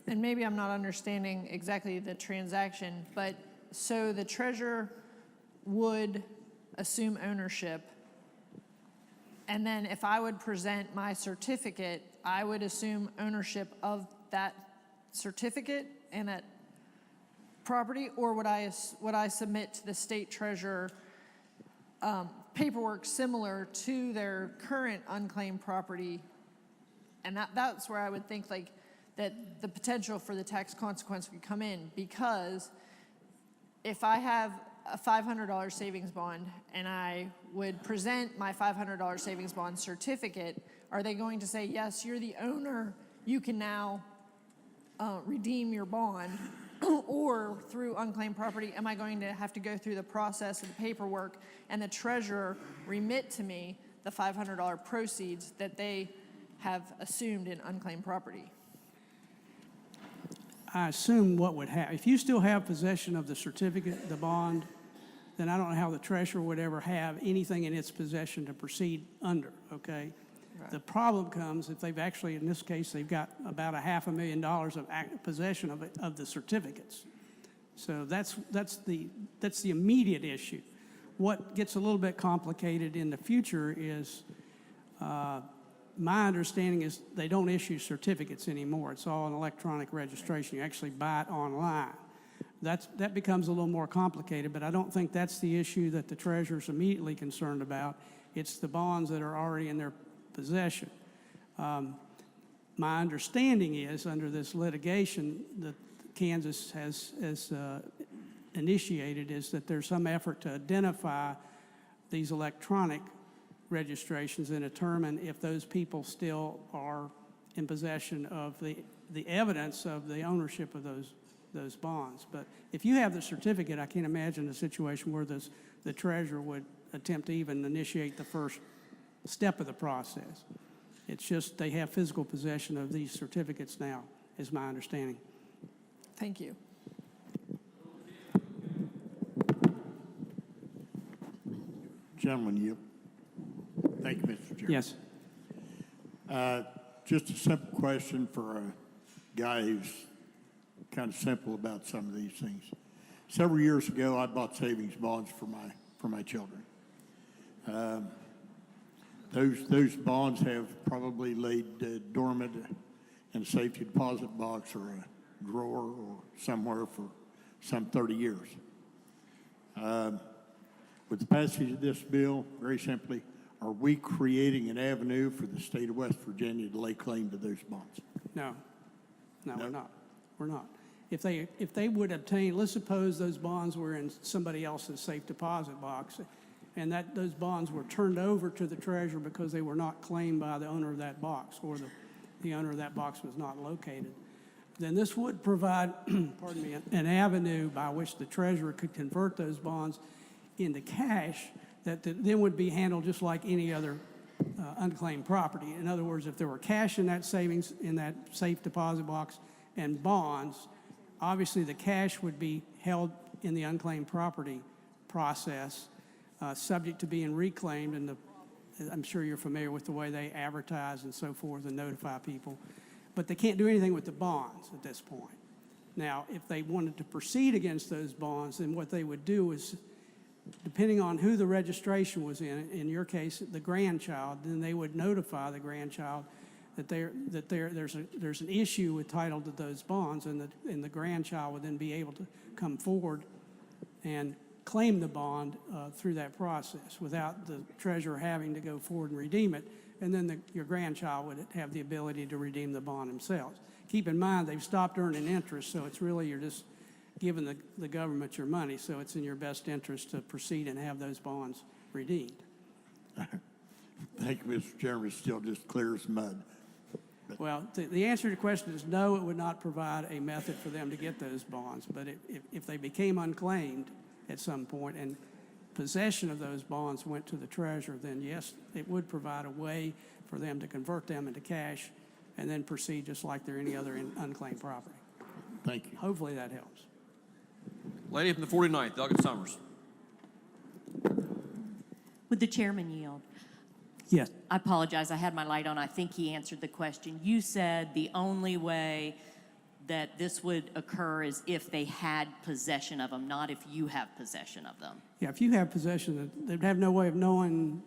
and maybe I'm not understanding exactly the transaction, but so the treasurer would assume ownership, and then if I would present my certificate, I would assume ownership of that certificate and that property, or would I submit to the state treasurer paperwork similar to their current unclaimed property? And that's where I would think that the potential for the tax consequence would come in, because if I have a $500 savings bond and I would present my $500 savings bond certificate, are they going to say, yes, you're the owner, you can now redeem your bond? Or through unclaimed property, am I going to have to go through the process and the paperwork and the treasurer remit to me the $500 proceeds that they have assumed in unclaimed property? I assume what would happen, if you still have possession of the certificate, the bond, then I don't know how the treasurer would ever have anything in its possession to proceed under, okay? Right. The problem comes if they've actually, in this case, they've got about $500,000 of possession of the certificates. So that's the immediate issue. What gets a little bit complicated in the future is, my understanding is they don't issue certificates anymore. It's all an electronic registration. You actually buy it online. That becomes a little more complicated, but I don't think that's the issue that the treasurer's immediately concerned about. It's the bonds that are already in their possession. My understanding is, under this litigation that Kansas has initiated, is that there's some effort to identify these electronic registrations and determine if those people still are in possession of the evidence of the ownership of those bonds. But if you have the certificate, I can't imagine a situation where the treasurer would attempt to even initiate the first step of the process. It's just they have physical possession of these certificates now, is my understanding. Thank you. Gentleman, you. Thank you, Mr. Chairman. Yes. Just a simple question for a guy who's kind of simple about some of these things. Several years ago, I bought savings bonds for my children. Those bonds have probably laid dormant in a safety deposit box or a drawer or somewhere for some 30 years. With the passage of this bill, very simply, are we creating an avenue for the state of West Virginia to lay claim to those bonds? No, we're not. We're not. If they would obtain, let's suppose those bonds were in somebody else's safe deposit box, and those bonds were turned over to the treasurer because they were not claimed by the owner of that box, or the owner of that box was not located, then this would provide, pardon me, an avenue by which the treasurer could convert those bonds into cash that then would be handled just like any other unclaimed property. In other words, if there were cash in that savings, in that safe deposit box, and bonds, obviously the cash would be held in the unclaimed property process, subject to being reclaimed, and I'm sure you're familiar with the way they advertise and so forth and notify people. But they can't do anything with the bonds at this point. Now, if they wanted to proceed against those bonds, then what they would do is, depending on who the registration was in your case, the grandchild, then they would notify the grandchild that there's an issue with title to those bonds, and the grandchild would then be able to come forward and claim the bond through that process without the treasurer having to go forward and redeem it, and then your grandchild would have the ability to redeem the bond themselves. Keep in mind, they've stopped earning interest, so it's really, you're just giving the government your money, so it's in your best interest to proceed and have those bonds redeemed. Thank you, Mr. Chairman. It's still just clear as mud. Well, the answer to your question is no, it would not provide a method for them to get those bonds, but if they became unclaimed at some point and possession of those bonds went to the treasurer, then yes, it would provide a way for them to convert them into cash and then proceed just like they're any other unclaimed property. Thank you. Hopefully that helps. Lady from the 49th, Delegate Summers. Would the chairman yield? Yes. I apologize, I had my light on. I think he answered the question. You said the only way that this would occur is if they had possession of them, not if you have possession of them. Yeah, if you have possession, they'd have no way of knowing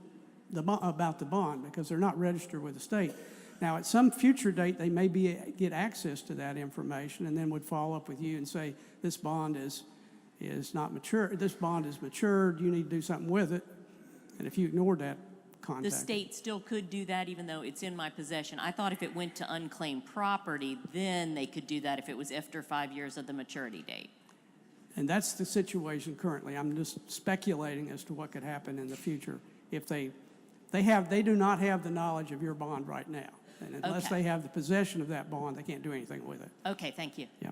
about the bond because they're not registered with the state. Now, at some future date, they may get access to that information and then would follow up with you and say, this bond is not mature. This bond is matured. You need to do something with it. And if you ignored that, contact. The state still could do that even though it's in my possession. I thought if it went to unclaimed property, then they could do that if it was after 5 years of the maturity date. And that's the situation currently. I'm just speculating as to what could happen in the future if they do not have the knowledge of your bond right now. And unless Okay. they have the possession of that bond, they can't do anything with it. Okay, thank you. Yeah.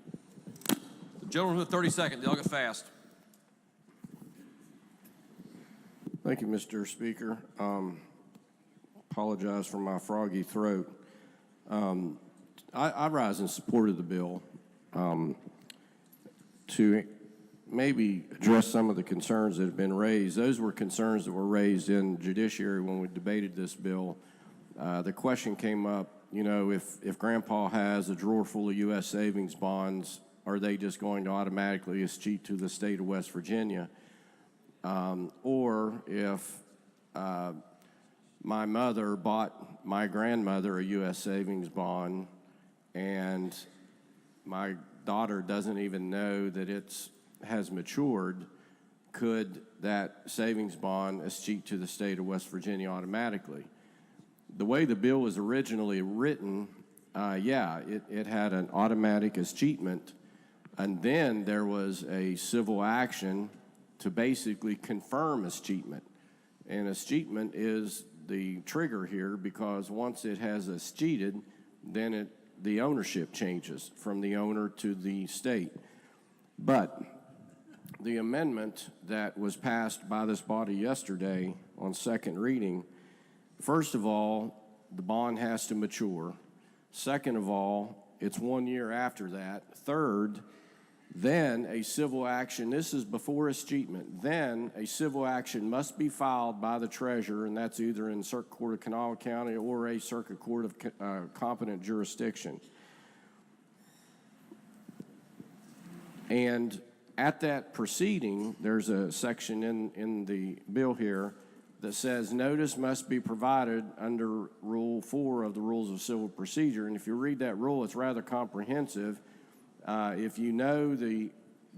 The gentleman from the 32nd, Delegate Fast. Thank you, Mr. Speaker. Apologize for my froggy throat. I rise in support of the bill to maybe address some of the concerns that have been raised. Those were concerns that were raised in judiciary when we debated this bill. The question came up, you know, if Grandpa has a drawer full of U.S. savings bonds, are they just going to automatically escheat to the state of West Virginia? Or if my mother bought my grandmother a U.S. savings bond and my daughter doesn't even know that it has matured, could that savings bond escheat to the state of West Virginia automatically? The way the bill was originally written, it had an automatic escheatment, and then there was a civil action to basically confirm escheatment. And escheatment is the trigger here because once it has escheated, then the ownership changes from the owner to the state. But the amendment that was passed by this body yesterday on second reading, first of all, the bond has to mature. Second of all, it's 1 year after that. Third, then a civil action, this is before escheatment, then a civil action must be filed by the treasurer, and that's either in Circuit Court of Kanawha County or a Circuit Court of competent jurisdiction. And at that proceeding, there's a section in the bill here that says notice must be provided under Rule 4 of the Rules of Civil Procedure. And if you read that rule, it's rather comprehensive. If you know the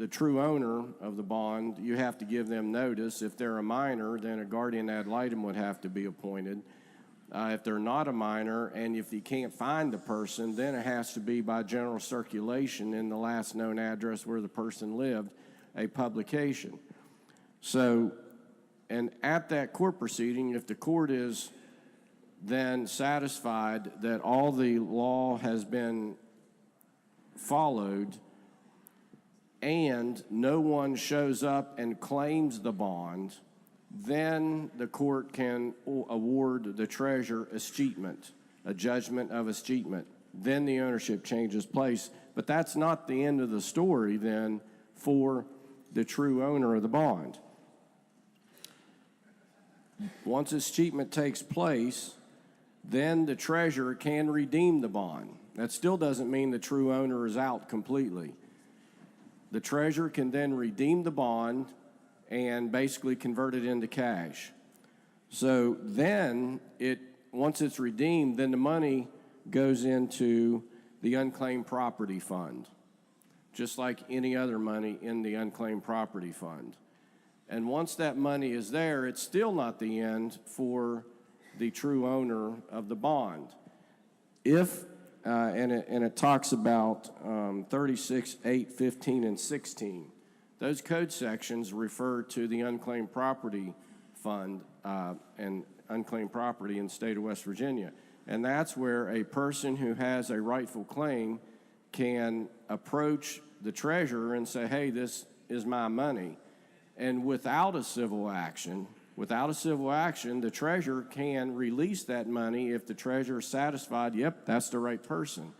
true owner of the bond, you have to give them notice. If they're a minor, then a guardian ad litem would have to be appointed. If they're not a minor, and if you can't find the person, then it has to be by general circulation in the last known address where the person lived, a publication. So, and at that court proceeding, if the court is then satisfied that all the law has been followed and no one shows up and claims the bond, then the court can award the treasurer escheatment, a judgment of escheatment. Then the ownership changes place. But that's not the end of the story then for the true owner of the bond. Once escheatment takes place, then the treasurer can redeem the bond. That still doesn't mean the true owner is out completely. The treasurer can then redeem the bond and basically convert it into cash. So then, once it's redeemed, then the money goes into the unclaimed property fund, just like any other money in the unclaimed property fund. And once that money is there, it's still not the end for the true owner of the bond. If, and it talks about 36, 8, 15, and 16. Those code sections refer to the unclaimed property fund and unclaimed property in the state of West Virginia. And that's where a person who has a rightful claim can approach the treasurer and say, hey, this is my money. And without a civil action, the treasurer can release that money if the treasurer is satisfied, yep, that's the right person.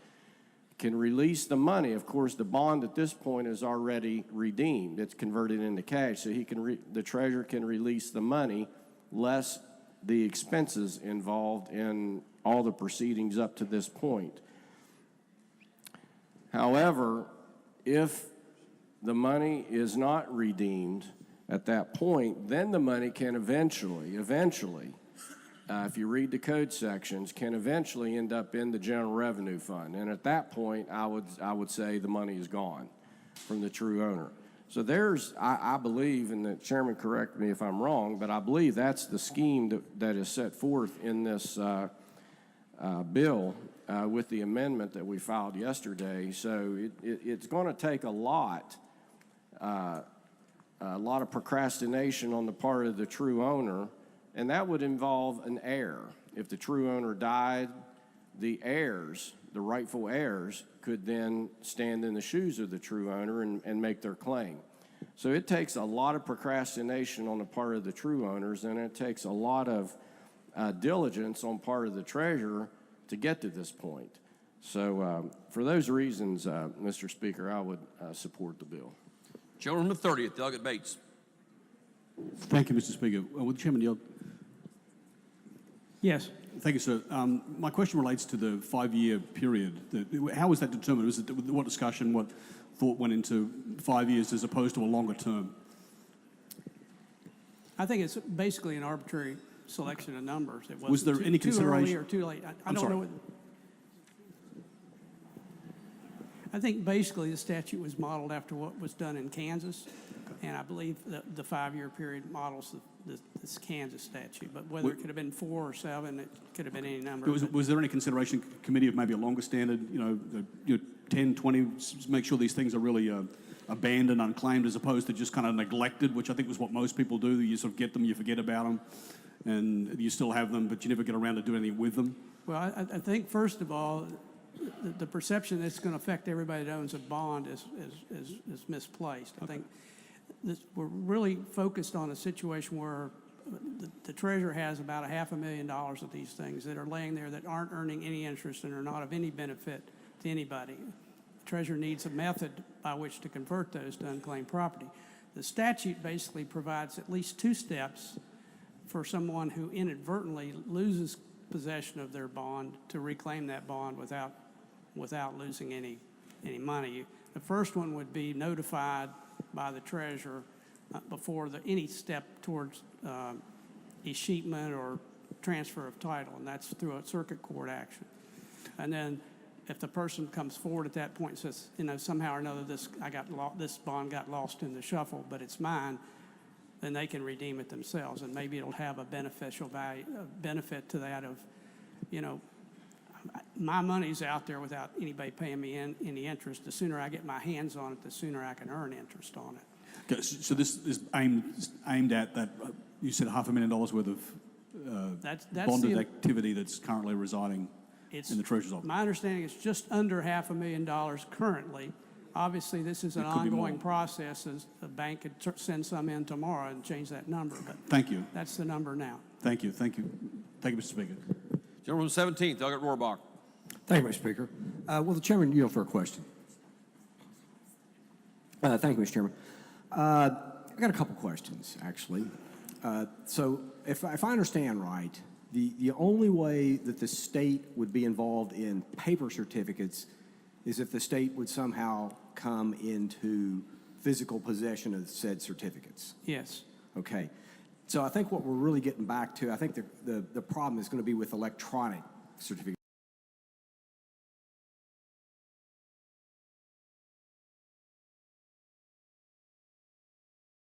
Can release the money. Of course, the bond at this point is already redeemed. It's converted into cash, so the treasurer can release the money, less the expenses involved in all the proceedings up to this point. However, if the money is not redeemed at that point, then the money can eventually, if you read the code sections, can eventually end up in the general revenue fund. And at that point, I would say the money is gone from the true owner. So I believe, and the chairman correct me if I'm wrong, but I believe that's the scheme that is set forth in this bill with the amendment that we filed yesterday. So it's going to take a lot of procrastination on the part of the true owner, and that would involve an heir. If the true owner died, the heirs, the rightful heirs, could then stand in the shoes of the true owner and make their claim. So it takes a lot of procrastination on the part of the true owners, and it takes a lot of diligence on part of the treasurer to get to this point. So for those reasons, Mr. Speaker, I would support the bill. Gentleman from the 30th, Delegate Bates. Thank you, Mr. Speaker. Will the chairman yield? Yes. Thank you, sir. My question relates to the 5-year period. How was that determined? What discussion, what thought went into 5 years as opposed to a longer term? I think it's basically an arbitrary selection of numbers. It wasn't Was there any too early consideration? or too late. I I'm don't sorry. know. I think basically the statute was modeled after what was done in Kansas, and I believe the 5-year period models this Kansas statute. But whether it could have been 4 or 7, it could have been any number. Was there any consideration, committee, of maybe a longer standard, 10, 20, make sure these things are really abandoned, unclaimed, as opposed to just kind of neglected, which I think was what most people do. You sort of get them, you forget about them, and you still have them, but you never get around to doing anything with them. Well, I think, first of all, the perception that it's going to affect everybody that owns a bond is misplaced. I think we're really focused on a situation where the treasurer has about $500,000 of these things that are laying there that aren't earning any interest and are not of any benefit to anybody. The treasurer needs a method by which to convert those to unclaimed property. The statute basically provides at least 2 steps for someone who inadvertently loses possession of their bond to reclaim that bond without losing any money. The first one would be notified by the treasurer before any step towards escheatment or transfer of title, and that's through a circuit court action. And then if the person comes forward at that point and says, somehow or another this bond got lost in the shuffle, but it's mine, then they can redeem it themselves, and maybe it'll have a beneficial value, a benefit to that of, my money's out there without anybody paying me any interest. The sooner I get my hands on it, the sooner I can earn interest on it. Okay, so this is aimed at that, you said $500,000 worth of That's bonded activity that's currently residing in the treasurer's office. My understanding is just under $500,000 currently. Obviously, this is an It could be ongoing more. process, as the bank could send some in tomorrow and change that number, but Thank you. that's the number now. Thank you, Mr. Speaker. Gentleman from the 17th, Delegate Rohrbach. Thank you, Mr. Speaker. Will the chairman yield for a question? Thank you, Mr. Chairman. I got a couple questions, actually. So if I understand right, the only way that the state would be involved in paper certificates is if the state would somehow come into physical possession of said certificates. Yes. Okay. So I think what we're really getting back to, I think the problem is going to be with electronic certificates.